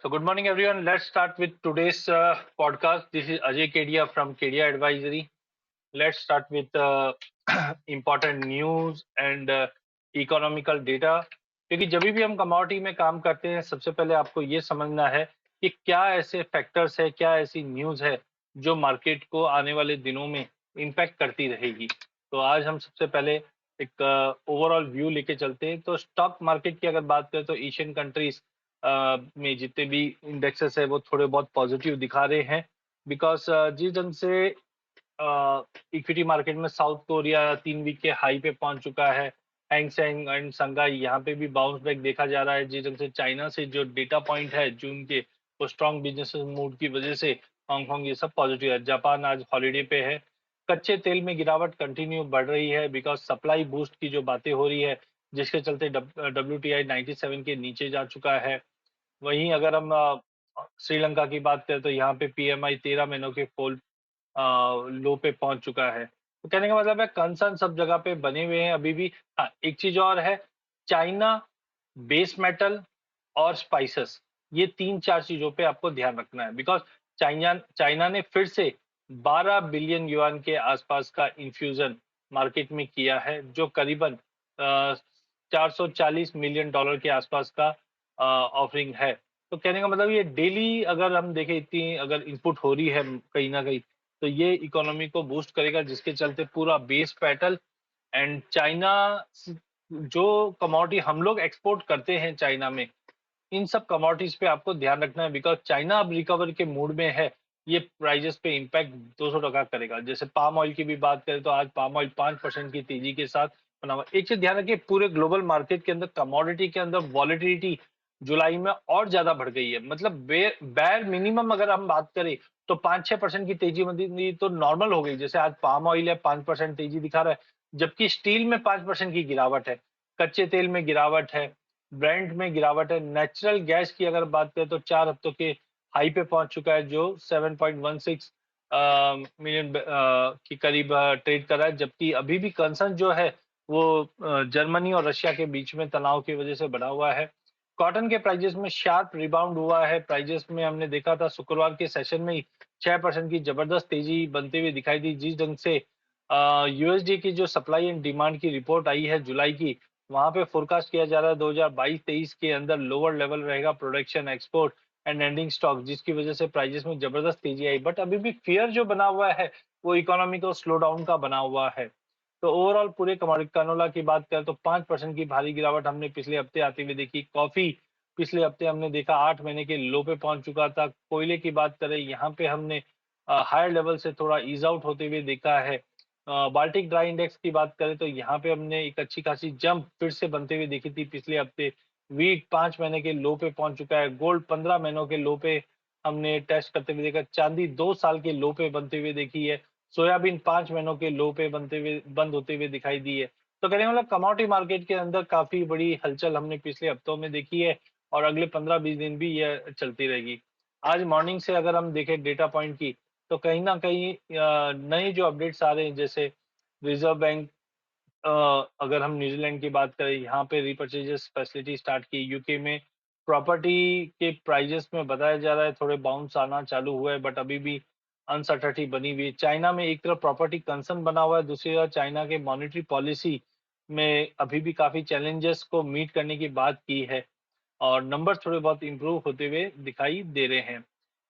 So, good morning, everyone. Let's start with today's podcast. This is Ajay Kedia from Kedia Advisory. Let's start with important news and economical data. क्योंकि जब भी हम commodity में काम करते हैं, सबसे पहले आपको ये समझना है कि क्या ऐसे फैक्टर्स है, क्या ऐसी न्यूज है जो मार्केट को आने वाले दिनों में इम्पैक्ट करती रहेगी। तो आज हम सबसे पहले एक ओवरऑल व्यू लेके चलते हैं। तो स्टॉक मार्केट की अगर बात करें तो एशियन कंट्रीज में जितने भी इंडेक्सेस है वो थोड़े बहुत पॉजिटिव दिखा रहे हैं। बिकॉज जिस ढंग से इक्विटी मार्केट में साउथ कोरिया 3 वीक के हाई पे पहुंच चुका है। हैंगसेंग एंड संघाई यहाँ पे भी बाउंस बैक देखा जा रहा है। जिस ढंग से चाइना से जो डेटा पॉइंट है जून के, वो स्ट्रॉन्ग बिजनेस मूड की वजह से हांगकांग ये सब पॉजिटिव है। जापान आज हॉलीडे पे है। कच्चे तेल में गिरावट कंटिन्यू बढ़ रही है बिकॉज सप्लाई बूस्ट की जो बातें हो रही है, जिसके चलते WTI 97 के नीचे जा चुका है। वहीं अगर हम श्रीलंका की बात करें तो यहाँ पे PMI 13 महीनों के फॉल लो पे पहुंच चुका है। तो कहने का मतलब है कंसर्न सब जगह पे बने हुए हैं अभी भी। हाँ, एक चीज और है, चाइना, बेस मेटल और स्पाइसेस, ये 3-4 चीजों पे आपको ध्यान रखना है। बिकॉज चाइना चाइना ने फिर से 12 बिलियन युआन के आसपास का इन्फ्यूजन मार्केट में किया है, जो करीबन 440 मिलियन डॉलर के आसपास का ऑफरिंग है। तो कहने का मतलब ये डेली अगर हम देखें इतनी अगर इनपुट हो रही है कहीं ना कहीं, तो ये इकोनॉमी को बूस्ट करेगा, जिसके चलते पूरा बेस पेटल एंड चाइना जो कमोडिटी हम लोग एक्सपोर्ट करते हैं चाइना में, इन सब कमोडिटीज पे आपको ध्यान रखना है। बिकॉज चाइना अब रिकवर के मूड में है, ये प्राइजेस पे इम्पैक्ट 200 टका करेगा। जैसे पाम ऑयल की भी बात करें तो आज पाम ऑयल 5% की तेजी के साथ बना हुआ। एक चीज ध्यान रखिए, पूरे ग्लोबल मार्केट के अंदर कमोडिटी के अंदर वॉलिटिलिटी जुलाई में और ज्यादा बढ़ गई है। मतलब बैर मिनिमम अगर हम बात करें तो 5-6% की तेजी मतलब तो नॉर्मल हो गई। जैसे आज पाम ऑयल है 5% तेजी दिखा रहा है, जबकि स्टील में 5% की गिरावट है, कच्चे तेल में गिरावट है, ब्रेंट में गिरावट है। नेचुरल गैस की अगर बात करें तो 4 हफ्तों के हाई पे पहुंच चुका है, जो 7.16 मिलियन के करीब ट्रेड कर रहा है। जबकि अभी भी कंसर्न जो है वो जर्मनी और रशिया के बीच में तनाव की वजह से बढ़ा हुआ है। कॉटन के प्राइजेस में शार्प रिबाउंड हुआ है। प्राइजेस में हमने देखा था शुक्रवार के सेशन में ही 6% की जबरदस्त तेजी बनते हुए दिखाई दी। जिस ढंग से USD की जो सप्लाई एंड डिमांड की रिपोर्ट आई है जुलाई की, वहां पे फोरकास्ट किया जा रहा है 2022-23 के अंदर लोअर लेवल रहेगा production, export and ending stock, जिसकी वजह से प्राइजेस में जबरदस्त तेजी आई। बट अभी भी फियर जो बना हुआ है वो इकोनॉमी को स्लो डाउन का बना हुआ है। तो ओवरऑल पूरे कमोडिटी कानोला की बात करें तो 5% की भारी गिरावट हमने पिछले हफ्ते आते हुए देखी। कॉफी पिछले हफ्ते हमने देखा 8 महीने के लो पे पहुंच चुका था। कोयले की बात करें, यहाँ पे हमने हायर लेवल से थोड़ा ईज आउट होते हुए देखा है। बाल्टिक ड्राई इंडेक्स की बात करें तो यहाँ पे हमने एक अच्छी खासी जंप फिर से बनते हुए देखी थी पिछले हफ्ते। वीट 5 महीने के लो पे पहुंच चुका है। गोल्ड 15 महीनों के लो पे हमने टेस्ट करते हुए देखा। चांदी 2 साल के लो पे बनते हुए देखी है। सोयाबीन 5 महीनों के लो पे बंद होते हुए दिखाई दी है। तो कहने का मतलब कमोडिटी मार्केट के अंदर काफी बड़ी हलचल हमने पिछले हफ्तों में देखी है, और अगले 15-20 दिन भी यह चलती रहेगी। आज मॉर्निंग से अगर हम देखें डेटा पॉइंट की, तो कहीं ना कहीं नए जो अपडेट्स आ रहे हैं, जैसे रिजर्व बैंक, अगर हम न्यूजीलैंड की बात करें, यहाँ पे रिपर्चेजेस फैसिलिटी स्टार्ट की। यूके में प्रॉपर्टी के प्राइजेस में बताया जा रहा है थोड़े बाउंस आना चालू हुआ है, बट अभी भी अनसर्टेनिटी बनी हुई है। चाइना में एक तरफ प्रॉपर्टी कंसर्न बना हुआ है, दूसरी तरफ चाइना के मॉनेटरी पॉलिसी में अभी भी काफी चैलेंजेस को मीट करने की बात की है, और नंबर्स थोड़े बहुत इंप्रूव होते हुए दिखाई दे रहे हैं।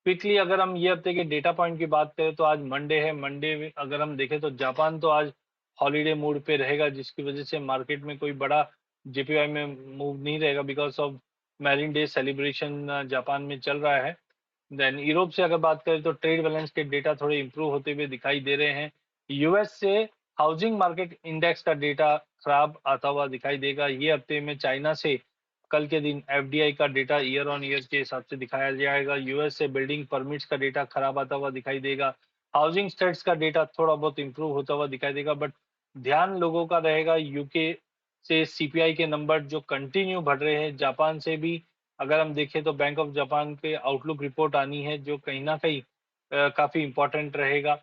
क्विकली अगर हम ये हफ्ते के डेटा पॉइंट की बात करें तो आज मंडे है। मंडे में अगर हम देखें तो जापान तो आज हॉलीडे मूड पे रहेगा, जिसकी वजह से मार्केट में कोई बड़ा JPY में मूव नहीं रहेगा because of marine day celebration Japan में चल रहा है। देन यूरोप से अगर बात करें तो ट्रेड बैलेंस के डेटा थोड़े इंप्रूव होते हुए दिखाई दे रहे हैं। यूएस से हाउसिंग मार्केट इंडेक्स का डेटा खराब आता हुआ दिखाई देगा ये हफ्ते में। चाइना से कल के दिन FDI का डेटा ईयर ऑन ईयर के हिसाब से दिखाया जाएगा। US से बिल्डिंग परमिट्स का डेटा खराब आता हुआ दिखाई देगा। हाउसिंग स्टेट्स का डेटा थोड़ा बहुत इंप्रूव होता हुआ दिखाई देगा, बट ध्यान लोगों का रहेगा यूके से CPI के नंबर जो कंटिन्यू बढ़ रहे हैं। जापान से भी अगर हम देखें तो बैंक ऑफ जापान के आउटलुक रिपोर्ट आनी है, जो कहीं ना कहीं काफी इंपॉर्टेंट रहेगा।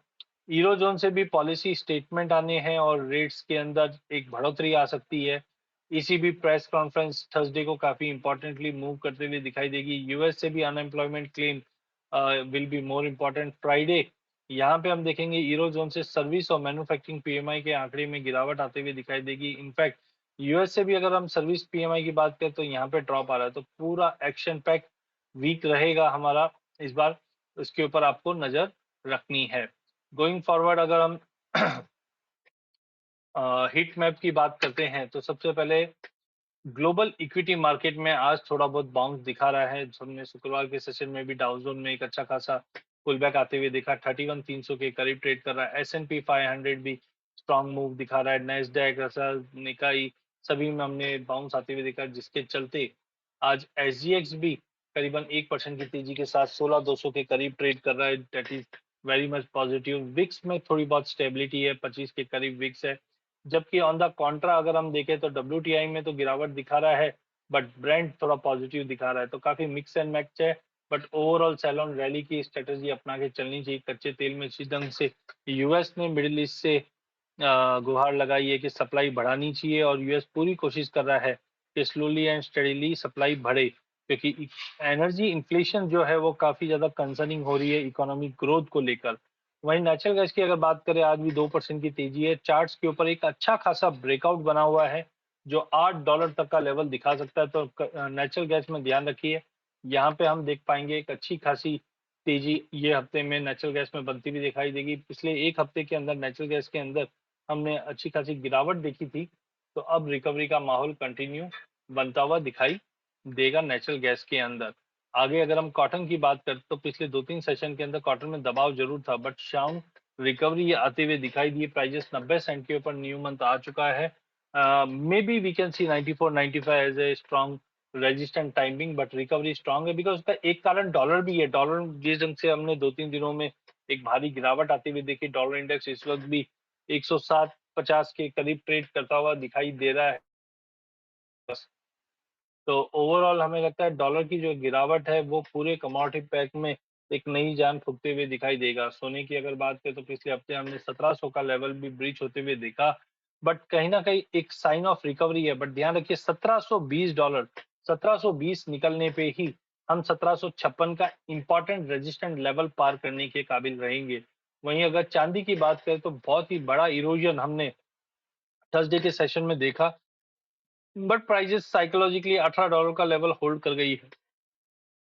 यूरोजोन से भी पॉलिसी स्टेटमेंट आने हैं और रेट्स के अंदर एक बढ़ोतरी आ सकती है। ईसीबी प्रेस कॉन्फ्रेंस थर्सडे को काफी इंपॉर्टेंटली मूव करते हुए दिखाई देगी। यूएस से भी unemployment claim will be more important Friday. यहाँ पे हम देखेंगे यूरो जोन से सर्विस और मैन्युफैक्चरिंग पीएमआई के आंकड़े में गिरावट आते हुए दिखाई देगी। इनफैक्ट यूएस से भी अगर हम सर्विस पीएमआई की बात करें तो यहाँ पे ड्रॉप आ रहा है, तो पूरा एक्शन पैक वीक रहेगा हमारा इस बार। उसके ऊपर आपको नजर रखनी है। गोइंग फॉरवर्ड अगर हम हीट मैप की बात करते हैं तो सबसे पहले ग्लोबल इक्विटी मार्केट में आज थोड़ा बहुत बाउंस दिखा रहा है। हमने शुक्रवार के सेशन में भी डाउ जोन में एक अच्छा खासा पुल बैक आते हुए देखा। 31,300 के करीब ट्रेड कर रहा है। S&P 500 भी स्ट्रांग मूव दिखा रहा है। नेस्डैक, रसल, निकाई सभी में हमने बाउंस आते हुए देखा, जिसके चलते आज SGX भी करीबन 1% की तेजी के साथ 16,200 के करीब ट्रेड कर रहा है। That is very much positive. Weeks में थोड़ी बहुत स्टेबिलिटी है, 25 के करीब विक्स है। जबकि ऑन द कॉन्ट्रा अगर हम देखें तो WTI में तो गिरावट दिखा रहा है, बट ब्रेंट थोड़ा पॉजिटिव दिखा रहा है। तो काफी मिक्स एंड मैच है, बट ओवरऑल सैलॉन रैली की स्ट्रेटेजी अपना के चलनी चाहिए। कच्चे तेल में इसी ढंग से यूएस ने मिडिल ईस्ट से गुहार लगाई है कि सप्लाई बढ़ानी चाहिए, और यूएस पूरी कोशिश कर रहा है कि स्लोली एंड स्टेडीली सप्लाई बढ़े, क्योंकि एनर्जी इन्फ्लेशन जो है वो काफी ज्यादा कंसर्निंग हो रही है इकोनॉमिक ग्रोथ को लेकर। वहीं नेचुरल गैस की अगर बात करें, आज भी 2% की तेजी है। चार्ट्स के ऊपर एक अच्छा खासा ब्रेकआउट बना हुआ है जो $8 तक का लेवल दिखा सकता है। तो नेचुरल गैस में ध्यान रखिए, यहाँ पे हम देख पाएंगे एक अच्छी खासी तेजी ये हफ्ते में नेचुरल गैस में बनती हुई दिखाई देगी। पिछले एक हफ्ते के अंदर नेचुरल गैस के अंदर हमने अच्छी खासी गिरावट देखी थी, तो अब रिकवरी का माहौल कंटिन्यू बनता हुआ दिखाई देगा नेचुरल गैस के अंदर। आगे अगर हम कॉटन की बात करें तो पिछले 2-3 सेशन के अंदर कॉटन में दबाव जरूर था, बट शाम रिकवरी आते हुए दिखाई दी। प्राइजेस 90 सेंट के ऊपर न्यू मंथ आ चुका है। Maybe we can see 94 95 as a strong resistant timing, but recovery strong है बिकॉज उसका एक कारण डॉलर भी है। डॉलर जिस ढंग से हमने 2-3 दिनों में एक भारी गिरावट आती हुई देखी, डॉलर इंडेक्स इस वक्त भी 107-50 के करीब ट्रेड करता हुआ दिखाई दे रहा है। तो ओवरऑल हमें लगता है डॉलर की जो गिरावट है वो पूरे कमोडिटी पैक में एक नई जान फूंकते हुए दिखाई देगा। सोने की अगर बात करें तो पिछले हफ्ते हमने 1700 का लेवल भी ब्रीच होते हुए देखा, बट कहीं ना कहीं एक साइन ऑफ रिकवरी है। बट ध्यान रखिए $1720, 1720 निकलने पे ही हम 1756 का इंपॉर्टेंट रेजिस्टेंट लेवल पार करने के काबिल रहेंगे। वहीं अगर चांदी की बात करें तो बहुत ही बड़ा इरोजन हमने थर्सडे के सेशन में देखा, बट प्राइजेस साइकोलॉजिकली $18 का लेवल होल्ड कर गई है।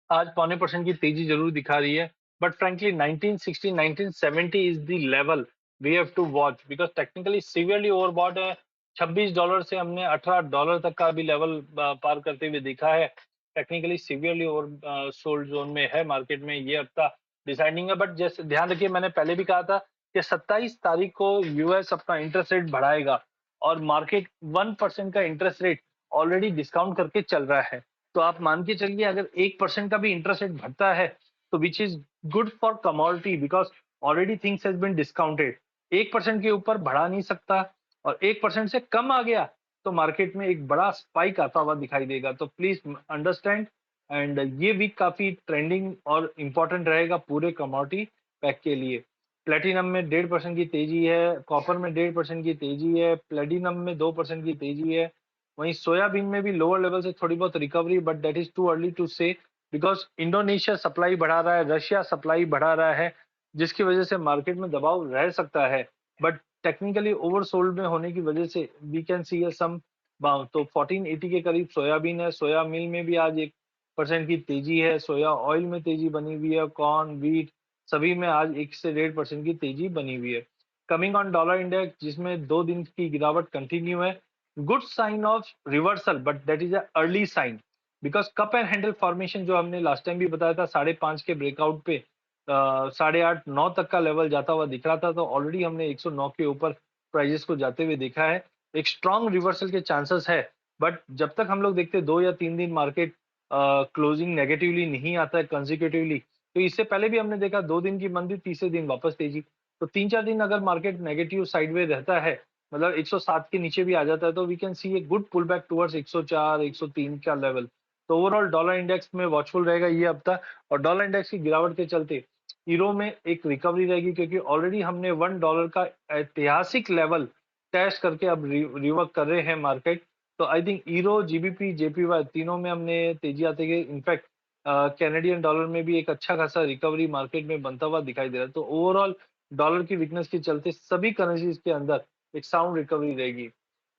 आज 0.25% की तेजी जरूर दिखा रही है, but frankly 1960 1970 is the level we have to watch, because technically severely overbought है। $26 से हमने $18 तक का भी लेवल पार करते हुए देखा है। Technically severely over sold zone में है मार्केट में ये हफ्ता डिसाइडिंग है। बट जैसे ध्यान रखिए, मैंने पहले भी कहा था कि 27 तारीख को यूएस अपना इंटरेस्ट रेट बढ़ाएगा, और मार्केट 1% का इंटरेस्ट रेट ऑलरेडी डिस्काउंट करके चल रहा है। तो आप मान के चलिए अगर 1% का भी इंटरेस्ट रेट बढ़ता है तो which is good for commodity, because already things has been discounted. 1% के ऊपर बढ़ा नहीं सकता, और 1% से कम आ गया तो मार्केट में एक बड़ा स्पाइक आता हुआ दिखाई देगा। तो प्लीज अंडरस्टैंड, एंड ये वीक काफी ट्रेंडिंग और इंपॉर्टेंट रहेगा पूरे कमोडिटी पैक के लिए। प्लेटिनम में 1.5% की तेजी है, कॉपर में 1.5% की तेजी है, प्लेटिनम में 2% की तेजी है। वहीं सोयाबीन में भी लोअर लेवल से थोड़ी बहुत recovery, but that is too early to say, because Indonesia supply बढ़ा रहा है, रशिया सप्लाई बढ़ा रहा है, जिसकी वजह से मार्केट में दबाव रह सकता है। बट टेक्निकली ओवरसोल्ड में होने की वजह से we can see some bounce. तो 1480 के करीब सोयाबीन है। सोया मिल में भी आज 1% की तेजी है। सोया ऑयल में तेजी बनी हुई है। कॉर्न, व्हीट सभी में आज 1 से 1.5% की तेजी बनी हुई है। कमिंग ऑन डॉलर इंडेक्स, जिसमें 2 दिन की गिरावट कंटिन्यू है। Good sign of reversal, but that is early sign, because cup and handle formation जो हमने लास्ट टाइम भी बताया था 5.5 के ब्रेकआउट पे 8.5-9 तक का लेवल जाता हुआ दिख रहा था, तो ऑलरेडी हमने 109 के ऊपर प्राइजेस को जाते हुए देखा है। एक स्ट्रॉन्ग रिवर्सल के चांसेस है, बट जब तक हम लोग देखते हैं 2 या 3 दिन मार्केट क्लोजिंग नेगेटिवली नहीं आता है कंजिक्यूटिवली, तो इससे पहले भी हमने देखा 2 दिन की मंदी, तीसरे दिन वापस तेजी। तो 3-4 दिन अगर मार्केट नेगेटिव साइडवे रहता है, मतलब 107 के नीचे भी आ जाता है, तो we can see a good pull back towards 104 103 का लेवल। तो ओवरऑल डॉलर इंडेक्स में वॉचफुल रहेगा ये हफ्ता, और डॉलर इंडेक्स की गिरावट के चलते यूरो में एक रिकवरी रहेगी, क्योंकि ऑलरेडी हमने $1 का ऐतिहासिक लेवल टेस्ट करके अब रिवर्क कर रहे हैं मार्केट। तो आई थिंक ईरो, जीबीपी, जेपीवाई तीनों में हमने तेजी आते हुए, इनफैक्ट कैनेडियन डॉलर में भी एक अच्छा खासा रिकवरी मार्केट में बनता हुआ दिखाई दे रहा है। तो ओवरऑल डॉलर की वीकनेस के चलते सभी करेंसीज के अंदर एक साउंड रिकवरी रहेगी।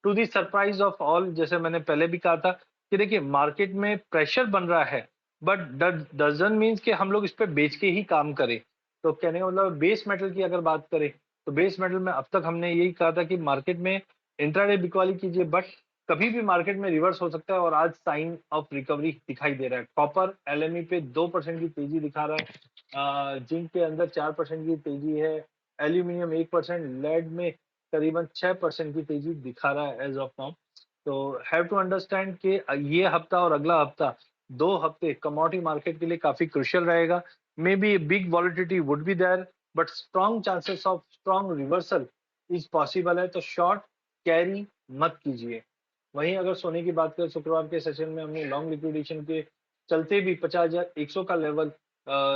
To the surprise of all, जैसे मैंने पहले भी कहा था कि देखिए मार्केट में प्रेशर बन रहा है, बट डजंट मीन्स कि हम लोग इस पे बेच के ही काम करें। तो कहने का मतलब बेस मेटल की अगर बात करें, तो बेस मेटल में अब तक हमने यही कहा था कि मार्केट में इंट्राडे बिकवाली कीजिए, बट कभी भी मार्केट में रिवर्स हो सकता है और आज साइन ऑफ रिकवरी दिखाई दे रहा है। कॉपर एलएमई पे 2% की तेजी दिखा रहा है, जिंक के अंदर 4% की तेजी है, एल्यूमिनियम 1%, लेड में करीबन 6% की तेजी दिखा रहा है एज ऑफ नाउ। तो हैव टू अंडरस्टैंड कि ये हफ्ता और अगला हफ्ता, 2 हफ्ते कमोडिटी मार्केट के लिए काफी क्रुशियल रहेगा। Maybe big volatility would be there, but strong chances of strong reversal is possible है। तो शॉर्ट कैरी मत कीजिए। वहीं अगर सोने की बात करें, शुक्रवार के सेशन में हमने लॉन्ग लिक्विडेशन के चलते भी 50,100 का लेवल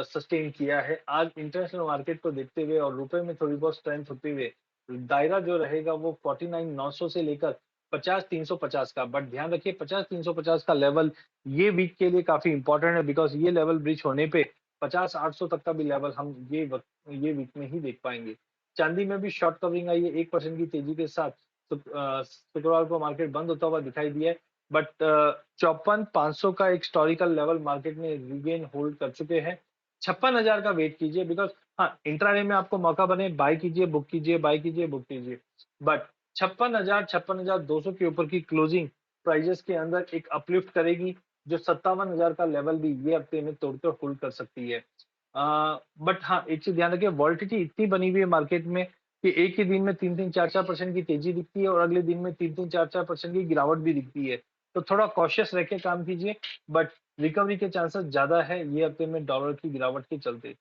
सस्टेन किया है। आज इंटरनेशनल मार्केट को देखते हुए और रुपए में थोड़ी बहुत स्ट्रेंथ होते हुए दायरा जो रहेगा वो 49,900 से लेकर 50,350 का। बट ध्यान रखिए 50,350 का लेवल ये वीक के लिए काफी इंपॉर्टेंट है, बिकॉज ये लेवल ब्रीच होने पे 50,800 तक का भी लेवल हम ये वीक में ही देख पाएंगे। चांदी में भी शॉर्ट कवरिंग आई है 1% की तेजी के साथ। शुक्रवार को मार्केट बंद होता हुआ दिखाई दिया है, बट 54,500 का एक हिस्टोरिकल लेवल मार्केट में रिगेन होल्ड कर चुके हैं। 56,000 का वेट कीजिए, बिकॉज हाँ इंट्राडे में आपको मौका बने बाय कीजिए, बुक कीजिए, बाय कीजिए, बुक कीजिए, बट 56,000, 56,200 के ऊपर की क्लोजिंग प्राइजेस के अंदर एक अपलिफ्ट करेगी, जो 57,000 का लेवल भी ये हफ्ते में तोड़कर होल्ड कर सकती है। बट हाँ एक चीज ध्यान रखिए, वॉलिटिलिटी इतनी बनी हुई है मार्केट में कि एक ही दिन में 3-3, 4-4% की तेजी दिखती है और अगले दिन में 3-3, 4-4% की गिरावट भी दिखती है। तो थोड़ा कॉशियस रह के काम कीजिए, बट रिकवरी के चांसेस ज्यादा है ये हफ्ते में डॉलर की गिरावट के चलते।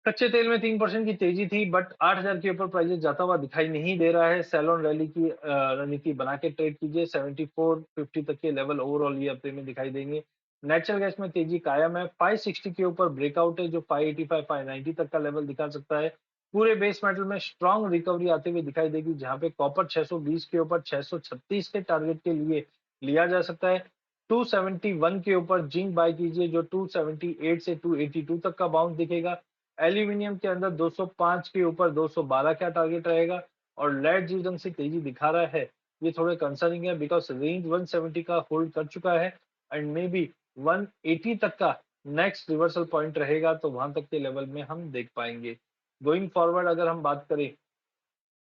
कच्चे तेल में 3% की तेजी थी, बट 8,000 के ऊपर प्राइजेस जाता हुआ दिखाई नहीं दे रहा है। सेलोन रैली की रणनीति बना के ट्रेड कीजिए। 74.50 तक के लेवल ओवरऑल ये हफ्ते में दिखाई देंगे। नेचुरल गैस में तेजी कायम है। 560 के ऊपर ब्रेकआउट है, जो 585, 590 तक का लेवल दिखा सकता है। पूरे बेस मेटल में स्ट्रॉन्ग रिकवरी आते हुए दिखाई देगी, जहां पे कॉपर 620 के ऊपर 636 के टारगेट के लिए लिया जा सकता है। 271 के ऊपर जिंक बाय कीजिए, जो 278 से 282 तक का बाउंस दिखेगा। एल्यूमिनियम के अंदर 205 के ऊपर 212 का टारगेट रहेगा, और लेड जिस ढंग से तेजी दिखा रहा है ये थोड़े कंसर्निंग है, बिकॉज रेंज 170 का होल्ड कर चुका है एंड मे बी 180 तक का नेक्स्ट रिवर्सल पॉइंट रहेगा, तो वहां तक के लेवल में हम देख पाएंगे। गोइंग फॉरवर्ड अगर हम बात करें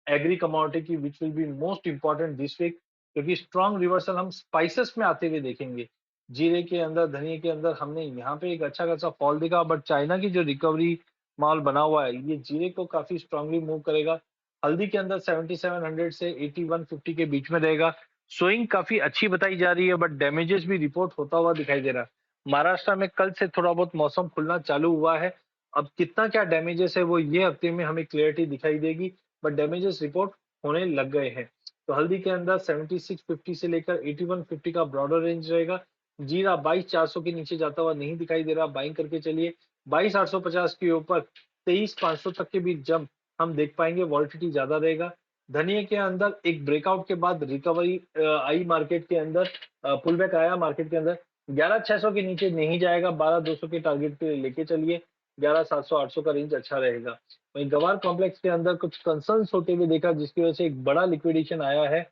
एग्री कमोडिटी की, which will be most important this week, क्योंकि स्ट्रॉन्ग रिवर्सल हम स्पाइसेस में आते हुए देखेंगे। जीरे के अंदर, धनिया के अंदर हमने यहाँ पे एक अच्छा खासा फॉल दिखा, बट चाइना की जो रिकवरी माल बना हुआ है ये जीरे को काफी स्ट्रांगली मूव करेगा। हल्दी के अंदर 7700 से 8150 के बीच में रहेगा। स्विंग काफी अच्छी बताई जा रही है, बट डैमेजेस भी रिपोर्ट होता हुआ दिखाई दे रहा है। महाराष्ट्र में कल से थोड़ा बहुत मौसम खुलना चालू हुआ है। अब कितना क्या डैमेजेस है वो ये हफ्ते में हमें क्लियरिटी दिखाई देगी, बट डैमेजेस रिपोर्ट होने लग गए हैं। तो हल्दी के अंदर 7650 से लेकर 8150 का ब्रॉडर रेंज रहेगा। जीरा 22,400 के नीचे जाता हुआ नहीं दिखाई दे रहा, बाइंग करके चलिए। 22,850 के ऊपर 23,500 तक के बीच जंप हम देख पाएंगे, वॉलिटिलिटी ज्यादा रहेगा। धनिया के अंदर एक ब्रेकआउट के बाद रिकवरी आई मार्केट के अंदर, पुल बैक आया मार्केट के अंदर, 11,600 के नीचे नहीं जाएगा, 12,200 के टारगेट पे लेके चलिए। 11,700, 800 का रेंज अच्छा रहेगा। वहीं गवार कॉम्प्लेक्स के अंदर कुछ कंसर्न्स होते हुए देखा, जिसकी वजह से एक बड़ा लिक्विडेशन आया है।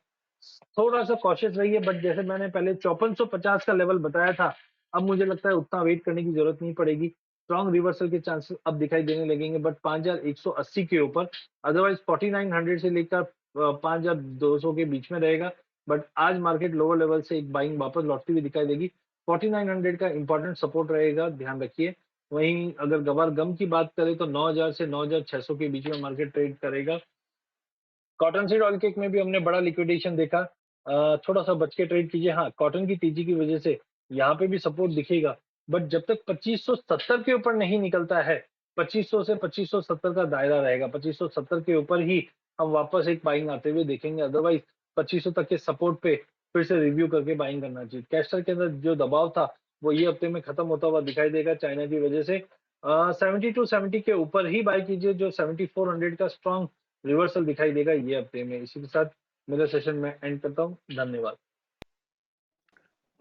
थोड़ा सा कॉशियस रहिए, बट जैसे मैंने पहले 5450 का लेवल बताया था, अब मुझे लगता है उतना वेट करने की जरूरत नहीं पड़ेगी। स्ट्रॉन्ग रिवर्सल के चांसेस अब दिखाई देने लगेंगे, बट 5180 के ऊपर, अदरवाइज 4900 से लेकर 5200 के बीच में रहेगा। बट आज मार्केट लोअर लेवल से एक बाइंग वापस लौटती हुई दिखाई देगी। 4900 का इंपॉर्टेंट सपोर्ट रहेगा, ध्यान रखिए। वहीं अगर गवार गम की बात करें तो 9000 से 9600 के बीच में मार्केट ट्रेड करेगा। कॉटन सीड ऑयल केक में भी हमने बड़ा लिक्विडेशन देखा, थोड़ा सा बच के ट्रेड कीजिए। हाँ कॉटन की तेजी की वजह से यहाँ पे भी सपोर्ट दिखेगा, बट जब तक 2570 के ऊपर नहीं निकलता है, 2500 से 2570 का दायरा रहेगा। 2570 के ऊपर ही हम वापस एक बाइंग आते हुए देखेंगे, अदरवाइज 2500 तक के सपोर्ट पे फिर से रिव्यू करके बाइंग करना चाहिए। कैस्टर के अंदर जो दबाव था वो ये हफ्ते में खत्म होता हुआ दिखाई देगा चाइना की वजह से। 70 के ऊपर ही बाय कीजिए, जो 7400 का स्ट्रॉन्ग रिवर्सल दिखाई देगा ये हफ्ते में। इसी के साथ मेरा सेशन में एंड करता हूँ। धन्यवाद।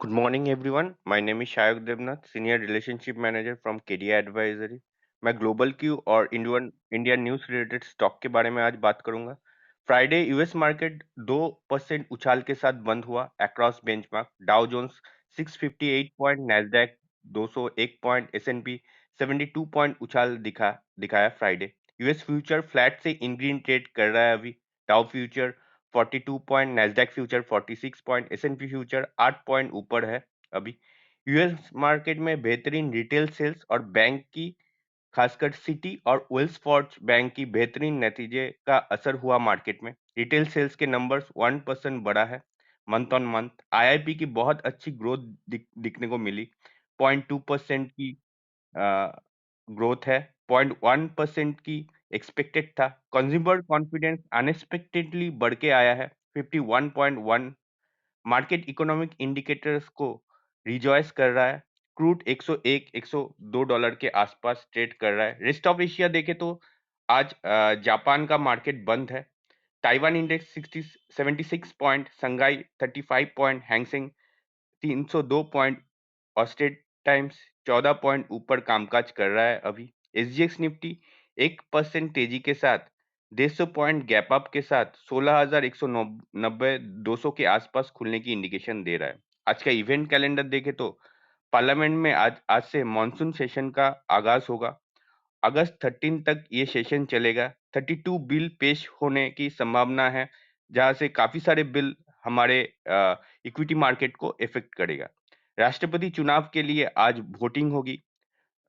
Good morning, everyone. My name is Shayok Devnath, Senior Relationship Manager from KDI Advisory. मैं ग्लोबल क्यू और इंडियन न्यूज रिलेटेड स्टॉक के बारे में आज बात करूंगा। फ्राइडे यूएस मार्केट 2% उछाल के साथ बंद हुआ across benchmark. Dow Jones 658 point, Nasdaq 201 point, S and P 72 point उछाल दिखाया फ्राइडे। यूएस फ्यूचर फ्लैट से इन ग्रीन ट्रेड कर रहा है अभी। डाउ future 42 point, Nasdaq future 46 point, S&P future 8 point ऊपर है अभी। यूएस मार्केट में बेहतरीन रिटेल सेल्स और बैंक की, खासकर सिटी और वेल्स फॉर्ज बैंक की बेहतरीन नतीजे का असर हुआ मार्केट में। रिटेल सेल्स के नंबर्स 1% बढ़ा है मंथ ऑन मंथ। आईआईपी की बहुत अच्छी ग्रोथ दिखने को मिली। 0.2% की ग्रोथ है। 0.1% की एक्सपेक्टेड था। कंज्यूमर कॉन्फिडेंस अनएक्सपेक्टेडली बढ़ के आया है 51.1। मार्केट इकोनॉमिक इंडिकेटर्स को रिजॉइस कर रहा है। क्रूड 101 102 डॉलर के आसपास ट्रेड कर रहा है। रेस्ट ऑफ एशिया देखे तो आज जापान का मार्केट बंद है। Taiwan index 76 point, Shanghai 35 point, Hang Seng 302 point, Straits Times 14 point ऊपर कामकाज कर रहा है अभी। एसजीएक्स निफ्टी 1% तेजी के साथ 150 पॉइंट गैप अप के साथ 16,190 200 के आसपास खुलने की इंडिकेशन दे रहा है। आज का इवेंट कैलेंडर देखे तो पार्लियामेंट में आज आज से मॉनसून सेशन का आगाज होगा। अगस्त 13 तक ये सेशन चलेगा। 32 बिल पेश होने की संभावना है, जहां से काफी सारे बिल हमारे इक्विटी मार्केट को इफेक्ट करेगा। राष्ट्रपति चुनाव के लिए आज वोटिंग होगी।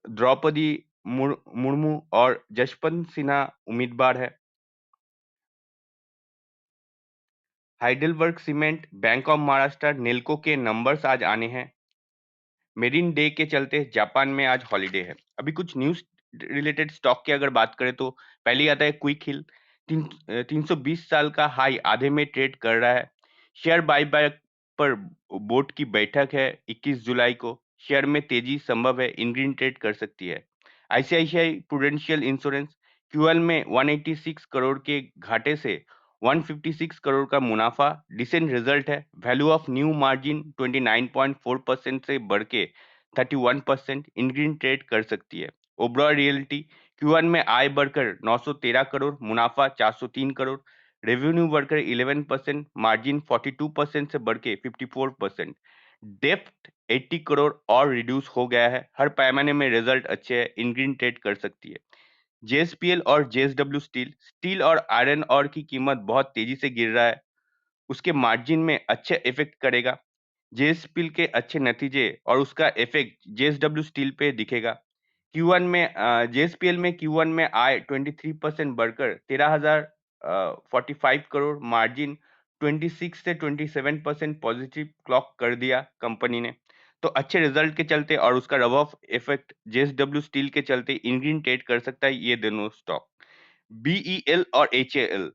द्रौपदी मुर्मू और जसवंत सिन्हा उम्मीदवार है। Heidelberg cement, bank of Maharashtra, Nelco के नंबर्स आज आने हैं। मेरिन डे के चलते जापान में आज हॉलिडे है। अभी कुछ न्यूज रिलेटेड स्टॉक की अगर बात करें तो पहली आता है क्विक हिल। 320 साल का हाई आधे में ट्रेड कर रहा है। शेयर बायबैक पर बोर्ड की बैठक है 21 जुलाई को। शेयर में तेजी संभव है, इन ग्रीन ट्रेड कर सकती है। आईसीआईसीआई प्रूडेंशियल इंश्योरेंस क्यूएल में 186 करोड़ के घाटे से 156 करोड़ का मुनाफा, डिसेंट रिजल्ट है। वैल्यू ऑफ न्यू मार्जिन 29.4% से बढ़ के 31% इन ग्रीन ट्रेड कर सकती है। ओबरॉय रियल्टी Q1 में आय बढ़कर 913 करोड़, मुनाफा 403 करोड़, रेवेन्यू बढ़कर 11%, मार्जिन 42% से बढ़ के 54%। डेप्थ 80 करोड़ और रिड्यूस हो गया है। हर पैमाने में रिजल्ट अच्छे हैं, इन ग्रीन ट्रेड कर सकती है। जेएसपीएल और जेएसडब्ल्यू स्टील स्टील और आयरन और की कीमत बहुत तेजी से गिर रहा है, उसके मार्जिन में अच्छा इफेक्ट करेगा। जेएसपीएल के अच्छे नतीजे और उसका इफेक्ट जेएसडब्ल्यू स्टील पे दिखेगा। Q1 में जेएसपीएल में Q1 में आय 23% बढ़कर 13,045 करोड़, मार्जिन 26 से 27% पॉजिटिव क्लॉक कर दिया कंपनी ने। तो अच्छे रिजल्ट के चलते और उसका rub off effect JSW steel के चलते इन ग्रीन ट्रेड कर सकता है ये दोनों स्टॉक। बीईएल और एचएएल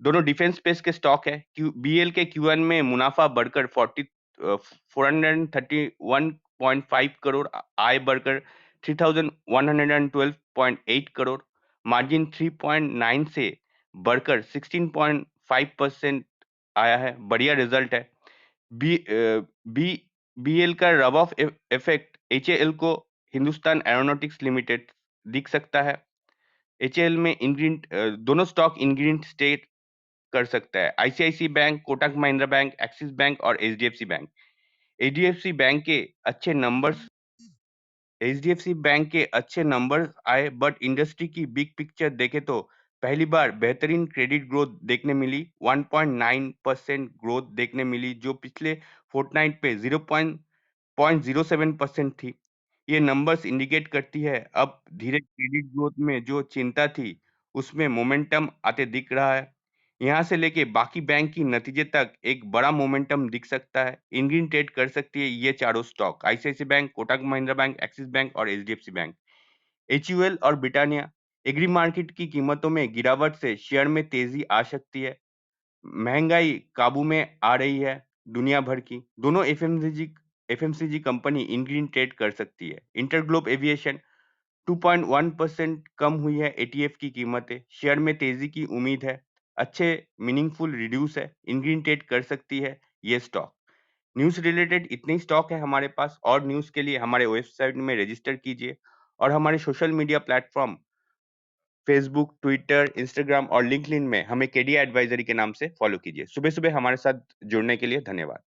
दोनों डिफेंस स्पेस के स्टॉक है। बीएल के Q1 में मुनाफा बढ़कर 431.5 करोड़, आय बढ़कर 3,112.8 करोड़, मार्जिन 3.9 से बढ़कर 16.5% आया है। बढ़िया रिजल्ट है। बी बी बीएल का रब ऑफ इफेक्ट एचएएल को हिंदुस्तान एरोनॉटिक्स लिमिटेड दिख सकता है। एचएएल में इंग्रीड दोनों स्टॉक इंग्रीड स्टेट कर सकता है। ICICI bank, Kotak Mahindra bank, Axis bank और एचडीएफसी बैंक। एचडीएफसी बैंक के अच्छे नंबर्स एचडीएफसी बैंक के अच्छे नंबर्स आए, बट इंडस्ट्री की बिग पिक्चर देखे तो पहली बार बेहतरीन क्रेडिट ग्रोथ देखने मिली। 1.9% ग्रोथ देखने मिली, जो पिछले फोर्टनाइट पे 0.07% थी। ये नंबर्स इंडिकेट करती है अब धीरे क्रेडिट ग्रोथ में जो चिंता थी उसमें मोमेंटम आते दिख रहा है। यहाँ से लेके बाकी बैंक की नतीजे तक एक बड़ा मोमेंटम दिख सकता है। इन ग्रीन ट्रेड कर सकती है ये चारों stock: ICICI bank, Kotak Mahindra bank, Axis bank और एचडीएफसी बैंक। एचयूएल और ब्रिटानिया एग्री मार्केट की कीमतों में गिरावट से शेयर में तेजी आ सकती है। महंगाई काबू में आ रही है दुनिया भर की। दोनों एफएमसीजी कंपनी इन ग्रीन ट्रेड कर सकती है। इंटरग्लोब एविएशन 2.1% कम हुई है एटीएफ की कीमतें। शेयर में तेजी की उम्मीद है। अच्छे मीनिंगफुल रिड्यूस है, इन ग्रीन ट्रेड कर सकती है ये स्टॉक। न्यूज़ रिलेटेड इतने ही स्टॉक है हमारे पास और न्यूज़ के लिए हमारे वेबसाइट में रजिस्टर कीजिए और हमारे social media platform Facebook, Twitter, Instagram और लिंक्डइन में हमें केडिया एडवाइजरी के नाम से फ़ॉलो कीजिए। सुबह-सुबह हमारे साथ जुड़ने के लिए धन्यवाद।